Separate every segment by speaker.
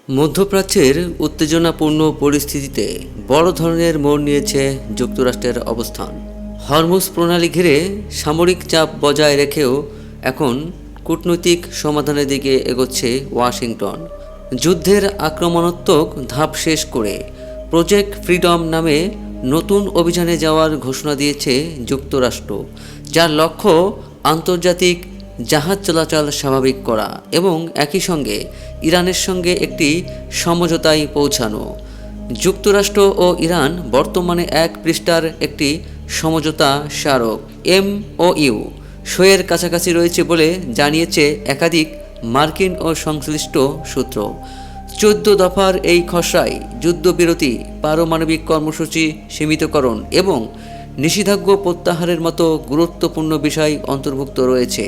Speaker 1: মধ্যপ্রাচ্যের উত্তেজনাপূর্ণ পরিস্থিতিতে বড় ধরনের মোড় নিয়েছে যুক্তরাষ্ট্রের অবস্থান। হরমুজ প্রণালী ঘিরে সামরিক চাপ বজায় রেখেও এখন কূটনৈতিক সমাধানের দিকে এগোচ্ছে ওয়াশিংটন। যুদ্ধের আক্রমণাত্মক ধাপ শেষ করে প্রজেক্ট ফ্রিডম নামে নতুন অভিযানে যাওয়ার ঘোষণা দিয়েছে যুক্তরাষ্ট্র, যার লক্ষ্য আন্তর্জাতিক জাহাজ চলাচল স্বাভাবিক করা এবং একই সঙ্গে ইরানের সঙ্গে একটি সমঝোতায় পৌঁছানো। যুক্তরাষ্ট্র ও ইরান বর্তমানে এক পৃষ্ঠার একটি সমঝোতা স্মারক MOU সইয়ের কাছাকাছি রয়েছে বলে জানিয়েছে একাধিক মার্কিন ও সংশ্লিষ্ট সূত্র। 14 দফার এই খসড়ায় যুদ্ধবিরতি, পারমাণবিক কর্মসূচি সীমিতকরণ এবং নিষেধাজ্ঞা প্রত্যাহারের মতো গুরুত্বপূর্ণ বিষয় অন্তর্ভুক্ত রয়েছে।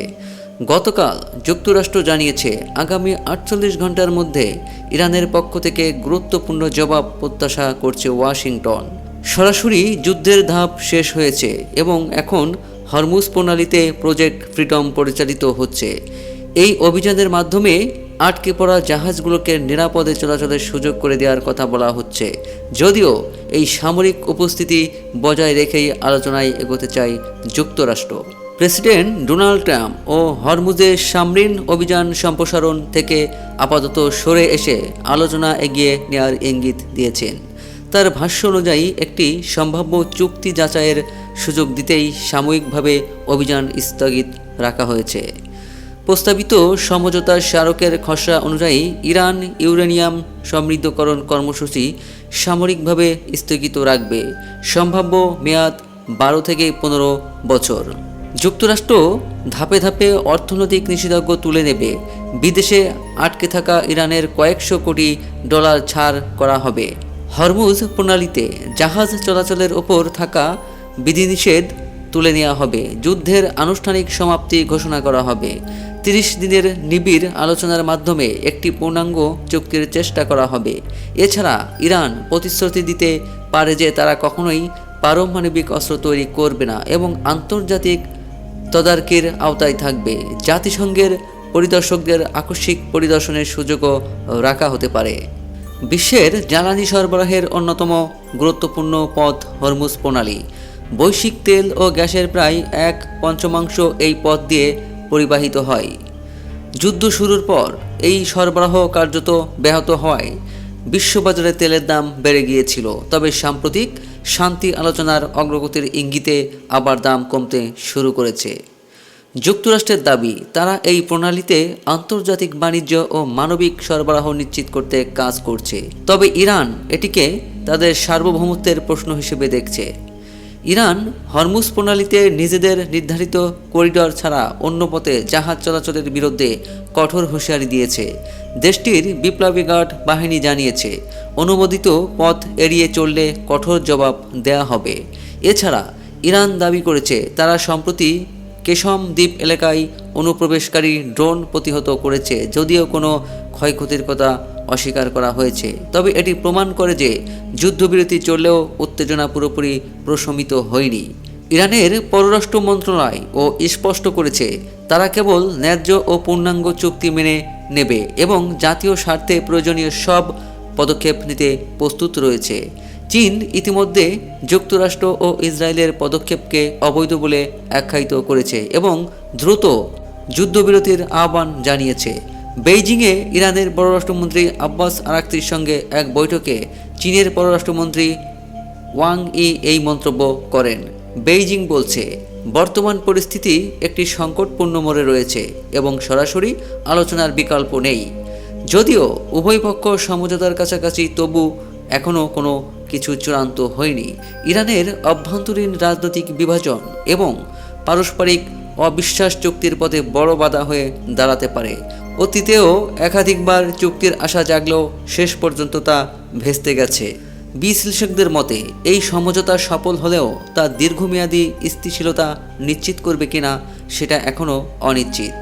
Speaker 1: গতকাল যুক্তরাষ্ট্র জানিয়েছে আগামী 48 ঘন্টার মধ্যে ইরানের পক্ষ থেকে গুরুত্বপূর্ণ জবাব প্রত্যাশা করছে ওয়াশিংটন। সরাসরি যুদ্ধের ধাপ শেষ হয়েছে এবং এখন হরমুজ প্রণালীতে প্রজেক্ট ফ্রিডম পরিচালিত হচ্ছে। এই অভিযানের মাধ্যমে আটকে পড়া জাহাজগুলোকে নিরাপদে চলাচলের সুযোগ করে দেওয়ার কথা বলা হচ্ছে, যদিও এই সামরিক উপস্থিতি বজায় রেখেই আলোচনায় এগোতে চায় যুক্তরাষ্ট্র। প্রেসিডেন্ট ডোনাল্ড ট্রাম্প ও হরমুজের সামরিক অভিযান সম্প্রসারণ থেকে আপাতত সরে এসে আলোচনা এগিয়ে নেওয়ার ইঙ্গিত দিয়েছেন। তার ভাষ্য অনুযায়ী একটি সম্ভাব্য চুক্তি যাচাইয়ের সুযোগ দিতেই সাময়িকভাবে অভিযান স্থগিত রাখা হয়েছে। প্রস্তাবিত সমঝোতার স্মারকের খসড়া অনুযায়ী ইরান ইউরেনিয়াম সমৃদ্ধকরণ কর্মসূচি সামরিকভাবে স্থগিত রাখবে। সম্ভাব্য মেয়াদ 12 থেকে 15 বছর। যুক্তরাষ্ট্র ধাপে ধাপে অর্থনৈতিক নিষেধাজ্ঞা তুলে নেবে। বিদেশে আটকে থাকা ইরানের কয়েকশো কোটি ডলার ছাড় করা হবে। হরমুজ প্রণালীতে জাহাজ চলাচলের ওপর থাকা বিধিনিষেধ তুলে নেওয়া হবে। যুদ্ধের আনুষ্ঠানিক সমাপ্তি ঘোষণা করা হবে। 30 দিনের নিবিড় আলোচনার মাধ্যমে একটি পূর্ণাঙ্গ চুক্তির চেষ্টা করা হবে। এছাড়া ইরান প্রতিশ্রুতি দিতে পারে যে তারা কখনোই পারমাণবিক অস্ত্র তৈরি করবে না এবং আন্তর্জাতিক তদারকির আওতায় থাকবে। জাতিসংঘের পরিদর্শকদের আকস্মিক পরিদর্শনের সুযোগও রাখা হতে পারে। বিশ্বের জ্বালানি সরবরাহের অন্যতম গুরুত্বপূর্ণ পথ হরমুজ প্রণালী। বৈশ্বিক তেল ও গ্যাসের প্রায় 1/5 এই পথ দিয়ে পরিবাহিত হয়। যুদ্ধ শুরুর পর এই সরবরাহ কার্যত ব্যাহত হওয়ায় বিশ্ববাজারে তেলের দাম বেড়ে গিয়েছিল, তবে সাম্প্রতিক শান্তি আলোচনার অগ্রগতির ইঙ্গিতে আবার দাম কমতে শুরু করেছে। যুক্তরাষ্ট্রের দাবি, তারা এই প্রণালীতে আন্তর্জাতিক বাণিজ্য ও মানবিক সরবরাহ নিশ্চিত করতে কাজ করছে, তবে ইরান এটিকে তাদের সার্বভৌমত্বের প্রশ্ন হিসেবে দেখছে। ইরান হরমুজ প্রণালীতে নিজেদের নির্ধারিত করিডর ছাড়া অন্য পথে জাহাজ চলাচলের বিরুদ্ধে কঠোর হুঁশিয়ারি দিয়েছে। দেশটির বিপ্লবী গার্ড বাহিনী জানিয়েছে, অনুমোদিত পথ এড়িয়ে চললে কঠোর জবাব দেয়া হবে। এছাড়া ইরান দাবি করেছে তারা সম্প্রতি কেশম দ্বীপ এলাকায় অনুপ্রবেশকারী ড্রোন প্রতিহত করেছে, যদিও কোনো ক্ষয়ক্ষতির কথা অস্বীকার করা হয়েছে। তবে এটি প্রমাণ করে যে যুদ্ধবিরতি চললেও উত্তেজনা পুরোপুরি প্রশমিত হয়নি। ইরানের পররাষ্ট্র মন্ত্রণালয় স্পষ্ট করেছে তারা কেবল ন্যায্য ও পূর্ণাঙ্গ চুক্তি মেনে নেবে এবং জাতীয় স্বার্থে প্রয়োজনীয় সব পদক্ষেপ নিতে প্রস্তুত রয়েছে। চীন ইতিমধ্যে যুক্তরাষ্ট্র ও ইসরায়েলের পদক্ষেপকে অবৈধ বলে আখ্যায়িত করেছে এবং দ্রুত যুদ্ধবিরতির আহ্বান জানিয়েছে। বেইজিংয়ে ইরানের পররাষ্ট্রমন্ত্রী আব্বাস আরাকচির সঙ্গে এক বৈঠকে চীনের পররাষ্ট্রমন্ত্রী ওয়াং ই এই মন্তব্য করেন। বেইজিং বলছে, বর্তমান পরিস্থিতি একটি সংকটপূর্ণ মোড়ে রয়েছে এবং সরাসরি আলোচনার বিকল্প নেই। যদিও উভয় পক্ষ সমঝোতার কাছাকাছি, তবু এখনও কোনো কিছু চূড়ান্ত হয়নি। ইরানের অভ্যন্তরীণ রাজনৈতিক বিভাজন এবং পারস্পরিক অবিশ্বাস চুক্তির পথে বড় বাধা হয়ে দাঁড়াতে পারে। অতীতেও একাধিকবার চুক্তির আশা জাগলেও শেষ পর্যন্ত তা ভেস্তে গেছে। বিশ্লেষকদের মতে এই সমঝোতা সফল হলেও তা দীর্ঘমেয়াদী স্থিতিশীলতা নিশ্চিত করবে কিনা সেটা এখনও অনিশ্চিত,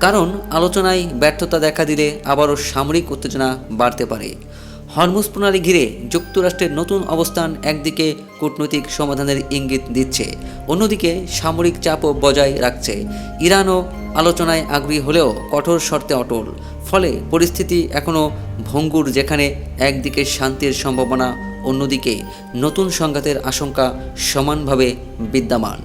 Speaker 1: কারণ আলোচনায় ব্যর্থতা দেখা দিলে আবারও সামরিক উত্তেজনা বাড়তে পারে। হরমুজ প্রণালী ঘিরে যুক্তরাষ্ট্রের নতুন অবস্থান একদিকে কূটনৈতিক সমাধানের ইঙ্গিত দিচ্ছে, অন্যদিকে সামরিক চাপও বজায় রাখছে। ইরানও আলোচনায় আগ্রহী হলেও কঠোর শর্তে অটল। ফলে পরিস্থিতি এখনও ভঙ্গুর, যেখানে একদিকে শান্তির সম্ভাবনা, অন্যদিকে নতুন সংঘাতের আশঙ্কা সমানভাবে বিদ্যমান।